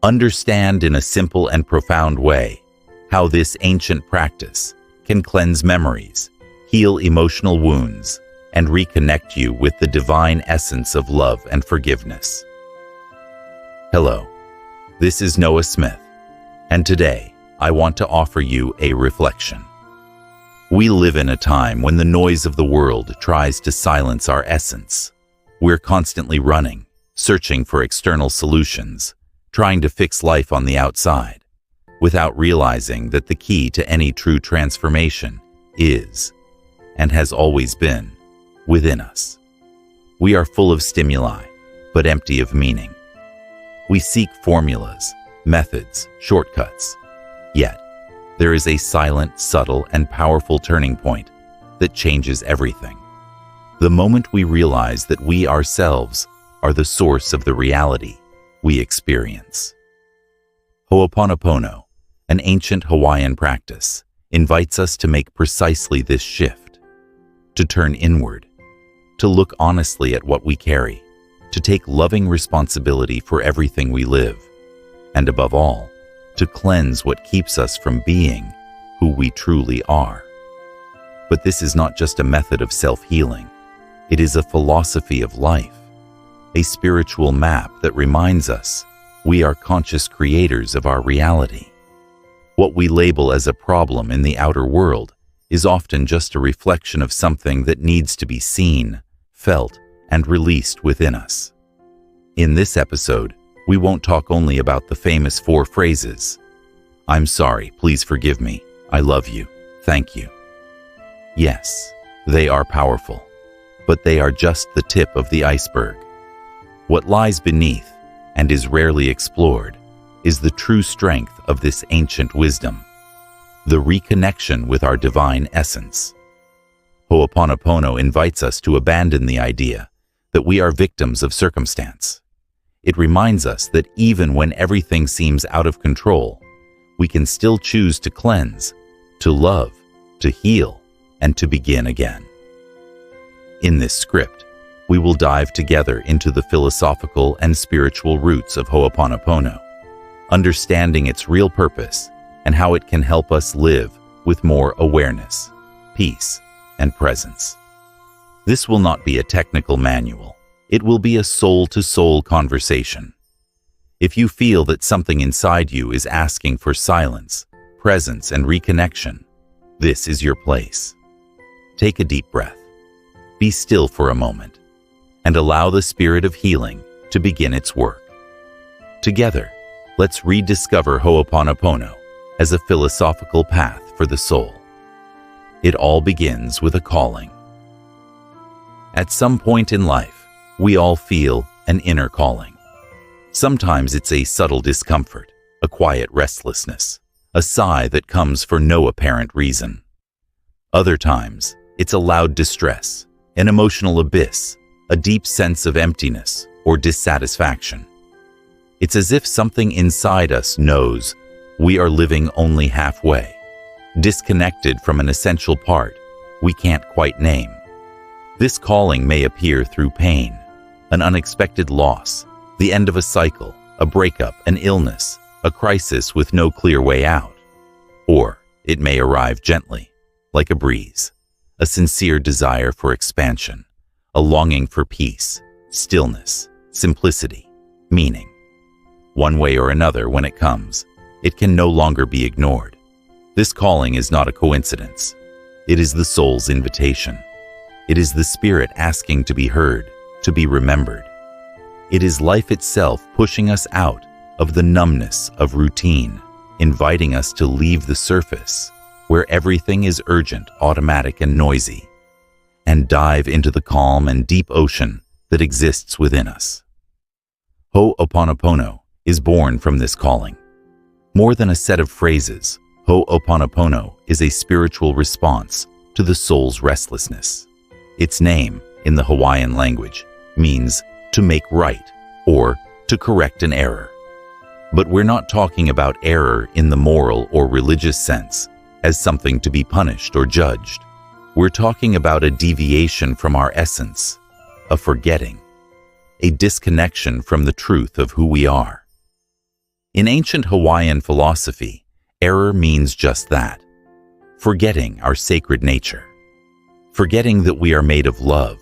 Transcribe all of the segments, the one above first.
Understand in a simple and profound way how this ancient practice can cleanse memories, heal emotional wounds, and reconnect you with the divine essence of love and forgiveness. Hello, this is Noah Smith, and today I want to offer you a reflection. We live in a time when the noise of the world tries to silence our essence. We're constantly running, searching for external solutions, trying to fix life on the outside, without realizing that the key to any true transformation is, and has always been, within us. We are full of stimuli, but empty of meaning. We seek formulas, methods, shortcuts. Yet, there is a silent, subtle, and powerful turning point that changes everything. The moment we realize that we ourselves are the source of the reality we experience. Ho'oponopono, an ancient Hawaiian practice, invites us to make precisely this shift, to turn inward, to look honestly at what we carry, to take loving responsibility for everything we live, and above all, to cleanse what keeps us from being who we truly are. But this is not just a method of self-healing. It is a philosophy of life, a spiritual map that reminds us we are conscious creators of our reality. What we label as a problem in the outer world is often just a reflection of something that needs to be seen, felt, and released within us. In this episode, we won't talk only about the famous 4 phrases: "I'm sorry, please forgive me, I love you, thank you." Yes, they are powerful, but they are just the tip of the iceberg. What lies beneath, and is rarely explored, is the true strength of this ancient wisdom, the reconnection with our divine essence. Ho'oponopono invites us to abandon the idea that we are victims of circumstance. It reminds us that even when everything seems out of control, we can still choose to cleanse, to love, to heal, and to begin again. In this script, we will dive together into the philosophical and spiritual roots of Ho'oponopono, understanding its real purpose and how it can help us live with more awareness, peace, and presence. This will not be a technical manual. It will be a soul-to-soul conversation. If you feel that something inside you is asking for silence, presence, and reconnection, this is your place. Take a deep breath. Be still for a moment, and allow the spirit of healing to begin its work. Together, let's rediscover Ho'oponopono as a philosophical path for the soul. It all begins with a calling. At some point in life, we all feel an inner calling. Sometimes it's a subtle discomfort, a quiet restlessness, a sigh that comes for no apparent reason. Other times, it's a loud distress, an emotional abyss, a deep sense of emptiness or dissatisfaction. It's as if something inside us knows we are living only halfway, disconnected from an essential part we can't quite name. This calling may appear through pain, an unexpected loss, the end of a cycle, a breakup, an illness, a crisis with no clear way out. Or it may arrive gently, like a breeze, a sincere desire for expansion, a longing for peace, stillness, simplicity, meaning. One way or another, when it comes, it can no longer be ignored. This calling is not a coincidence. It is the soul's invitation. It is the spirit asking to be heard, to be remembered. It is life itself pushing us out of the numbness of routine, inviting us to leave the surface, where everything is urgent, automatic, and noisy, and dive into the calm and deep ocean that exists within us. Ho'oponopono is born from this calling. More than a set of phrases, Ho'oponopono is a spiritual response to the soul's restlessness. Its name, in the Hawaiian language, means to make right or to correct an error. But we're not talking about error in the moral or religious sense as something to be punished or judged. We're talking about a deviation from our essence, a forgetting, a disconnection from the truth of who we are. In ancient Hawaiian philosophy, error means just that: forgetting our sacred nature, forgetting that we are made of love,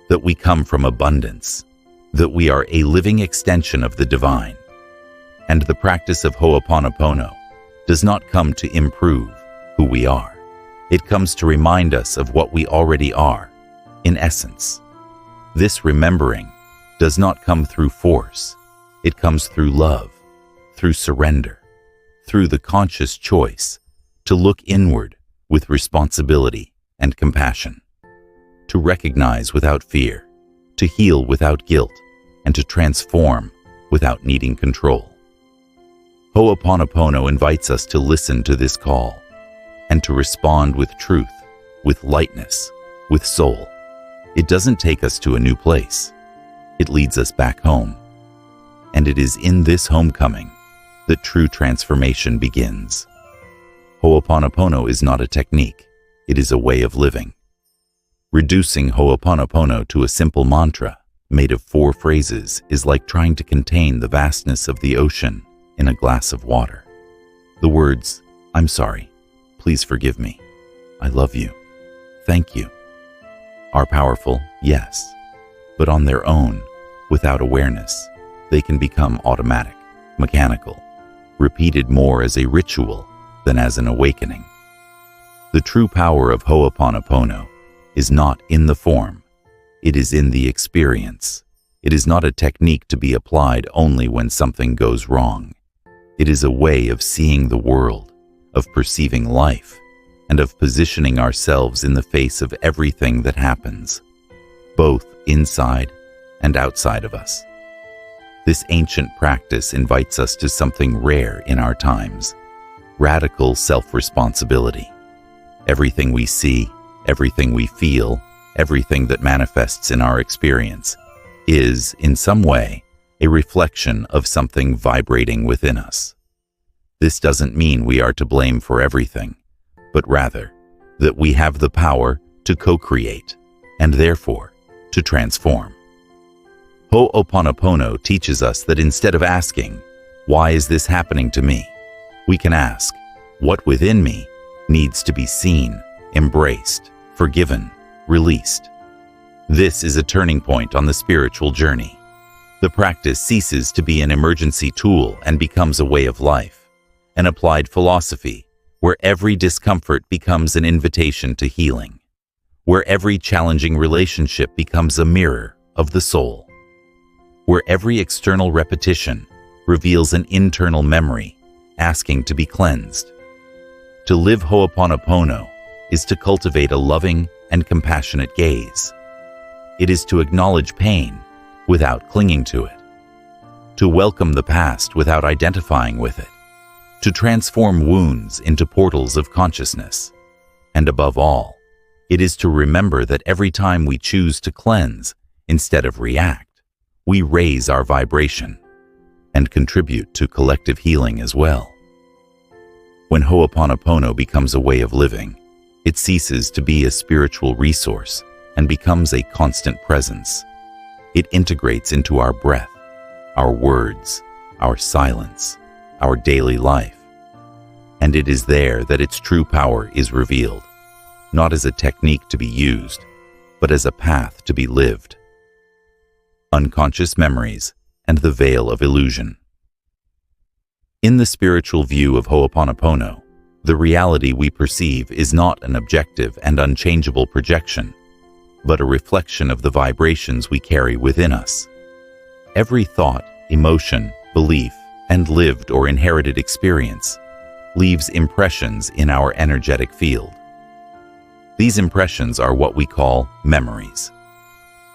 that we come from abundance, that we are a living extension of the divine. And the practice of Ho'oponopono does not come to improve who we are. It comes to remind us of what we already are, in essence. This remembering does not come through force. It comes through love, through surrender, through the conscious choice to look inward with responsibility and compassion, to recognize without fear, to heal without guilt, and to transform without needing control. Ho'oponopono invites us to listen to this call and to respond with truth, with lightness, with soul. It doesn't take us to a new place. It leads us back home. And it is in this homecoming that true transformation begins. Ho'oponopono is not a technique. It is a way of living. Reducing Ho'oponopono to a simple mantra made of 4 phrases is like trying to contain the vastness of the ocean in a glass of water. The words, "I'm sorry," "Please forgive me," "I love you," "Thank you," are powerful, yes, but on their own, without awareness, they can become automatic, mechanical, repeated more as a ritual than as an awakening. The true power of Ho'oponopono is not in the form. It is in the experience. It is not a technique to be applied only when something goes wrong. It is a way of seeing the world, of perceiving life, and of positioning ourselves in the face of everything that happens, both inside and outside of us. This ancient practice invites us to something rare in our times: radical self-responsibility. Everything we see, everything we feel, everything that manifests in our experience is, in some way, a reflection of something vibrating within us. This doesn't mean we are to blame for everything, but rather that we have the power to co-create and therefore to transform. Ho'oponopono teaches us that instead of asking, "Why is this happening to me?" we can ask, "What within me needs to be seen, embraced, forgiven, released?" This is a turning point on the spiritual journey. The practice ceases to be an emergency tool and becomes a way of life, an applied philosophy where every discomfort becomes an invitation to healing, where every challenging relationship becomes a mirror of the soul, where every external repetition reveals an internal memory asking to be cleansed. To live Ho'oponopono is to cultivate a loving and compassionate gaze. It is to acknowledge pain without clinging to it, to welcome the past without identifying with it, to transform wounds into portals of consciousness. And above all, it is to remember that every time we choose to cleanse instead of react, we raise our vibration and contribute to collective healing as well. When Ho'oponopono becomes a way of living, it ceases to be a spiritual resource and becomes a constant presence. It integrates into our breath, our words, our silence, our daily life. And it is there that its true power is revealed, not as a technique to be used, but as a path to be lived. Unconscious memories and the veil of illusion. In the spiritual view of Ho'oponopono, the reality we perceive is not an objective and unchangeable projection, but a reflection of the vibrations we carry within us. Every thought, emotion, belief, and lived or inherited experience leaves impressions in our energetic field. These impressions are what we call memories,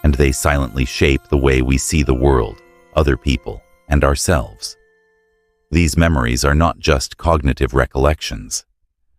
and they silently shape the way we see the world, other people, and ourselves. These memories are not just cognitive recollections.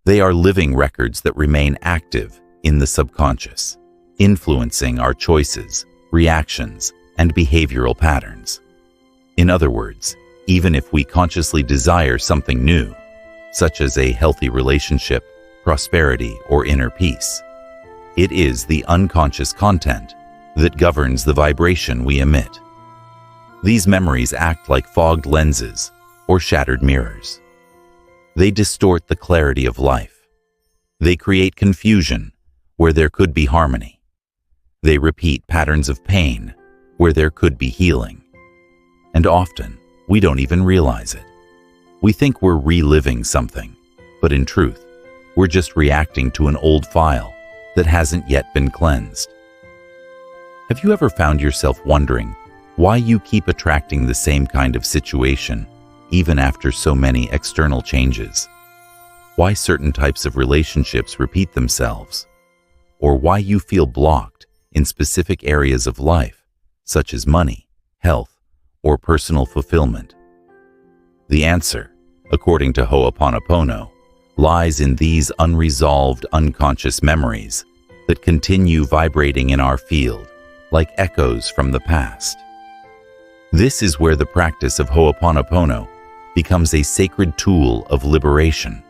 They are living records that remain active in the subconscious, influencing our choices, reactions, and behavioral patterns. In other words, even if we consciously desire something new, such as a healthy relationship, prosperity, or inner peace, it is the unconscious content that governs the vibration we emit. These memories act like fogged lenses, or shattered mirrors. They distort the clarity of life. They create confusion where there could be harmony. They repeat patterns of pain where there could be healing. And often, we don't even realize it. We think we're reliving something, but in truth, we're just reacting to an old file that hasn't yet been cleansed. Have you ever found yourself wondering why you keep attracting the same kind of situation even after so many external changes? Why certain types of relationships repeat themselves? Or why you feel blocked in specific areas of life, such as money, health, or personal fulfillment? The answer, according to Ho'oponopono, lies in these unresolved unconscious memories that continue vibrating in our field like echoes from the past. This is where the practice of Ho'oponopono becomes a sacred tool of liberation.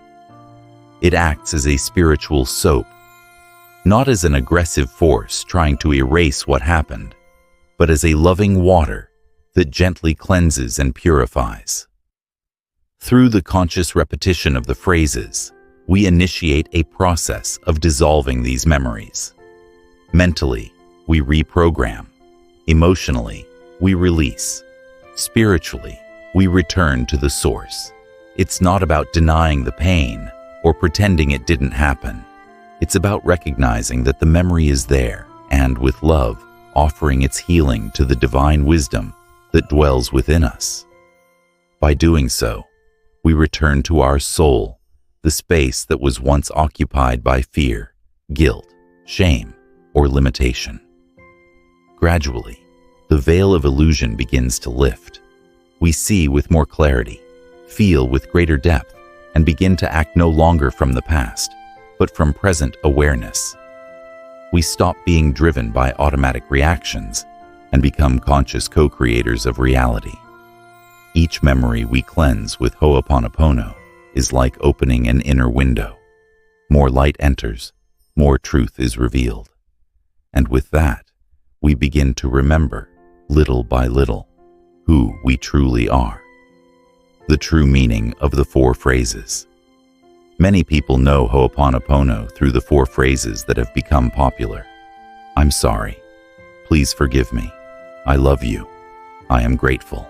It acts as a spiritual soap, not as an aggressive force trying to erase what happened, but as a loving water that gently cleanses and purifies. Through the conscious repetition of the phrases, we initiate a process of dissolving these memories. Mentally, we reprogram. Emotionally, we release. Spiritually, we return to the source. It's not about denying the pain or pretending it didn't happen. It's about recognizing that the memory is there and, with love, offering its healing to the divine wisdom that dwells within us. By doing so, we return to our soul, the space that was once occupied by fear, guilt, shame, or limitation. Gradually, the veil of illusion begins to lift. We see with more clarity, feel with greater depth, and begin to act no longer from the past, but from present awareness. We stop being driven by automatic reactions and become conscious co-creators of reality. Each memory we cleanse with Ho'oponopono is like opening an inner window. More light enters, more truth is revealed. And with that, we begin to remember, little by little, who we truly are. The true meaning of the 4 phrases. Many people know Ho'oponopono through the 4 phrases that have become popular. I'm sorry. Please forgive me. I love you. I am grateful.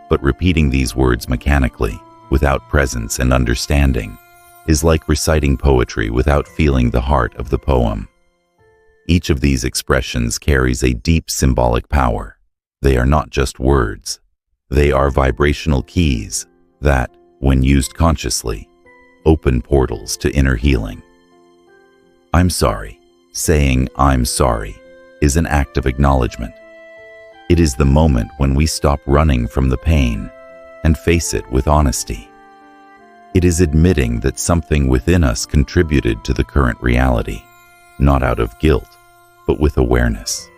But repeating these words mechanically, without presence and understanding, is like reciting poetry without feeling the heart of the poem. Each of these expressions carries a deep symbolic power. They are not just words. They are vibrational keys that, when used consciously, open portals to inner healing. I'm sorry. Saying I'm sorry is an act of acknowledgement. It is the moment when we stop running from the pain and face it with honesty. It is admitting that something within us contributed to the current reality, not out of guilt, but with awareness.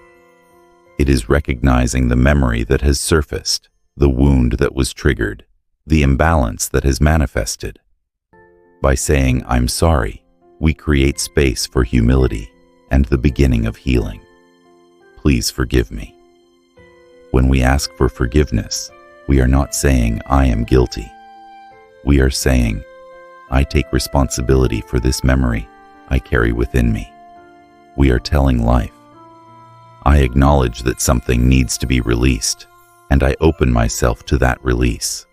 It is recognizing the memory that has surfaced, the wound that was triggered, the imbalance that has manifested. By saying I'm sorry, we create space for humility and the beginning of healing. Please forgive me. When we ask for forgiveness, we are not saying I am guilty. We are saying, I take responsibility for this memory I carry within me. We are telling life, I acknowledge that something needs to be released, and I open myself to that release.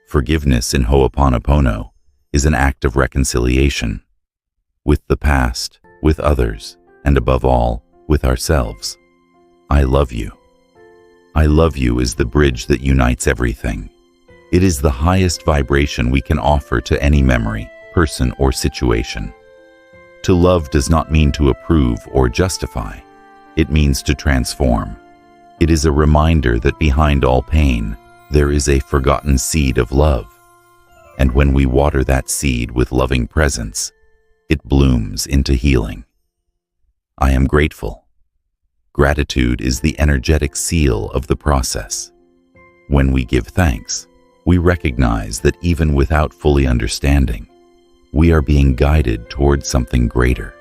Forgiveness in Ho'oponopono is an act of reconciliation with the past, with others, and above all, with ourselves. I love you. I love you is the bridge that unites everything. It is the highest vibration we can offer to any memory, person, or situation. To love does not mean to approve or justify. It means to transform. It is a reminder that behind all pain, there is a forgotten seed of love. And when we water that seed with loving presence, it blooms into healing. I am grateful. Gratitude is the energetic seal of the process. When we give thanks, we recognize that even without fully understanding, we are being guided towards something greater.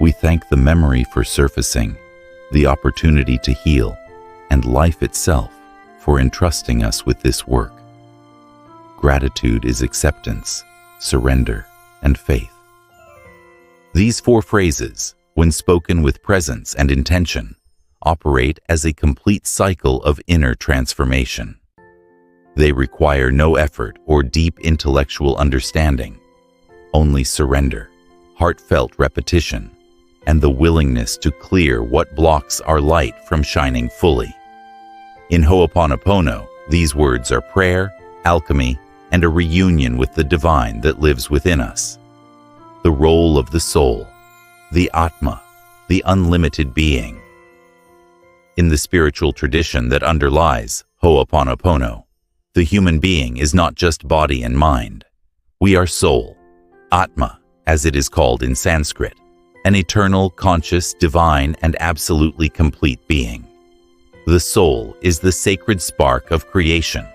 We thank the memory for surfacing, the opportunity to heal, and life itself for entrusting us with this work. Gratitude is acceptance, surrender, and faith. These 4 phrases, when spoken with presence and intention, operate as a complete cycle of inner transformation. They require no effort or deep intellectual understanding, only surrender, heartfelt repetition, and the willingness to clear what blocks our light from shining fully. In Ho'oponopono, these words are prayer, alchemy, and a reunion with the divine that lives within us. The role of the soul, the Atma, the unlimited being. In the spiritual tradition that underlies Ho'oponopono, the human being is not just body and mind. We are soul, Atma, as it is called in Sanskrit, an eternal, conscious, divine, and absolutely complete being. The soul is the sacred spark of creation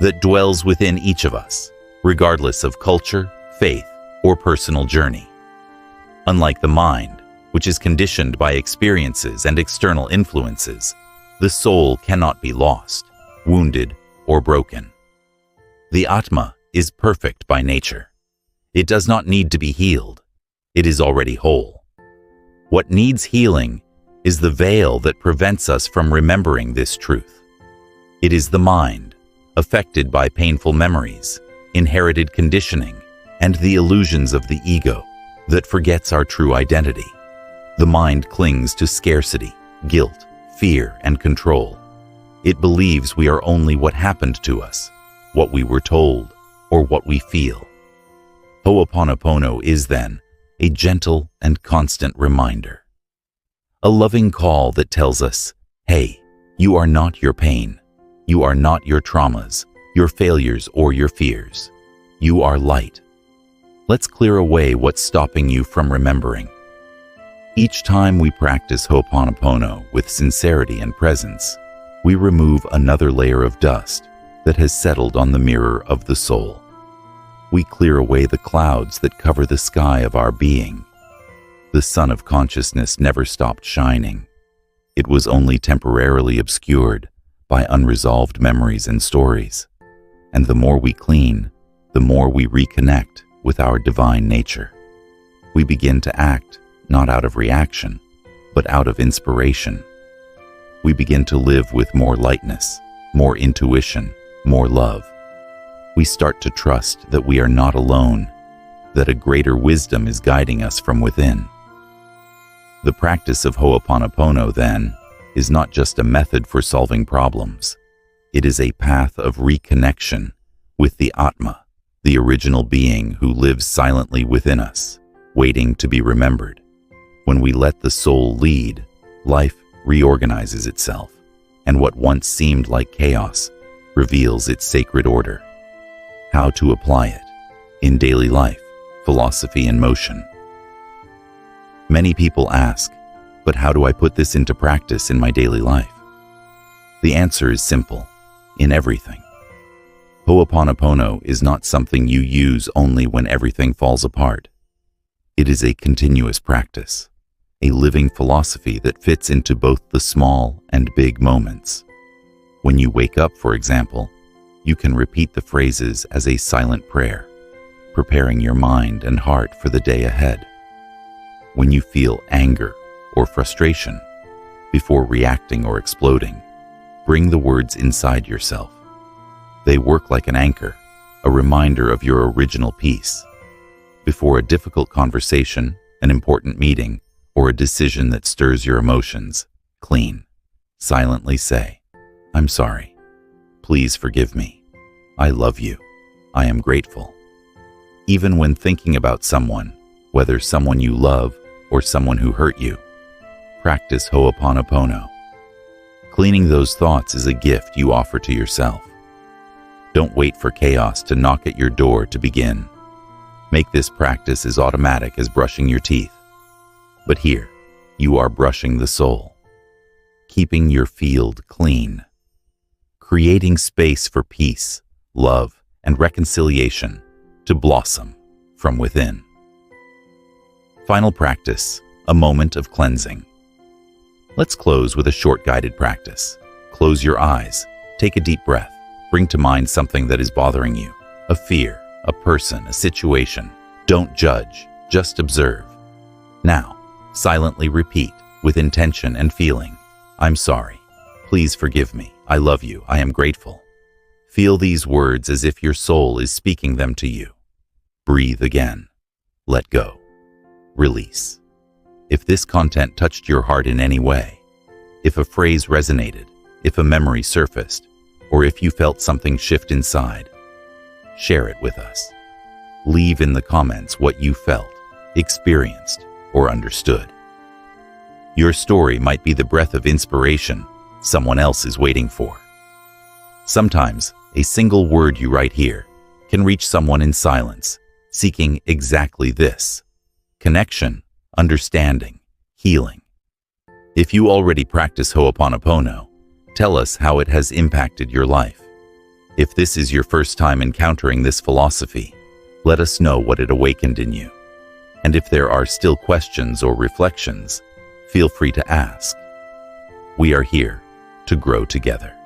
that dwells within each of us, regardless of culture, faith, or personal journey. Unlike the mind, which is conditioned by experiences and external influences, the soul cannot be lost, wounded, or broken. The Atma is perfect by nature. It does not need to be healed. It is already whole. What needs healing is the veil that prevents us from remembering this truth. It is the mind, affected by painful memories, inherited conditioning, and the illusions of the ego, that forgets our true identity. The mind clings to scarcity, guilt, fear, and control. It believes we are only what happened to us, what we were told, or what we feel. Ho'oponopono is, then, a gentle and constant reminder. A loving call that tells us, hey, you are not your pain. You are not your traumas, your failures, or your fears. You are light. Let's clear away what's stopping you from remembering. Each time we practice Ho'oponopono with sincerity and presence, we remove another layer of dust that has settled on the mirror of the soul. We clear away the clouds that cover the sky of our being. The sun of consciousness never stopped shining. It was only temporarily obscured by unresolved memories and stories. And the more we clean, the more we reconnect with our divine nature. We begin to act not out of reaction, but out of inspiration. We begin to live with more lightness, more intuition, more love. We start to trust that we are not alone, that a greater wisdom is guiding us from within. The practice of Ho'oponopono, then, is not just a method for solving problems. It is a path of reconnection with the Atma, the original being who lives silently within us, waiting to be remembered. When we let the soul lead, life reorganizes itself, and what once seemed like chaos reveals its sacred order. How to apply it in daily life, philosophy, and motion. Many people ask, but how do I put this into practice in my daily life? The answer is simple: in everything. Ho'oponopono is not something you use only when everything falls apart. It is a continuous practice, a living philosophy that fits into both the small and big moments. When you wake up, for example, you can repeat the phrases as a silent prayer, preparing your mind and heart for the day ahead. When you feel anger or frustration, before reacting or exploding, bring the words inside yourself. They work like an anchor, a reminder of your original peace. Before a difficult conversation, an important meeting, or a decision that stirs your emotions, clean. Silently say, I'm sorry. Please forgive me. I love you. I am grateful. Even when thinking about someone, whether someone you love or someone who hurt you, practice Ho'oponopono. Cleaning those thoughts is a gift you offer to yourself. Don't wait for chaos to knock at your door to begin. Make this practice as automatic as brushing your teeth. But here, you are brushing the soul, keeping your field clean, creating space for peace, love, and reconciliation to blossom from within. Final practice, a moment of cleansing. Let's close with a short guided practice. Close your eyes Take a deep breath. Bring to mind something that is bothering you. A fear, a person, a situation. Don't judge, just observe. Now, silently repeat, with intention and feeling, I'm sorry. Please forgive me. I love you. I am grateful. Feel these words as if your soul is speaking them to you. Breathe again. Let go. Release. If this content touched your heart in any way, if a phrase resonated, if a memory surfaced, or if you felt something shift inside, share it with us. Leave in the comments what you felt, experienced, or understood. Your story might be the breath of inspiration someone else is waiting for. Sometimes, a single word you write here can reach someone in silence, seeking exactly this: connection, understanding, healing. If you already practice Ho'oponopono, tell us how it has impacted your life. If this is your first time encountering this philosophy, let us know what it awakened in you. And if there are still questions or reflections, feel free to ask. We are here to grow together.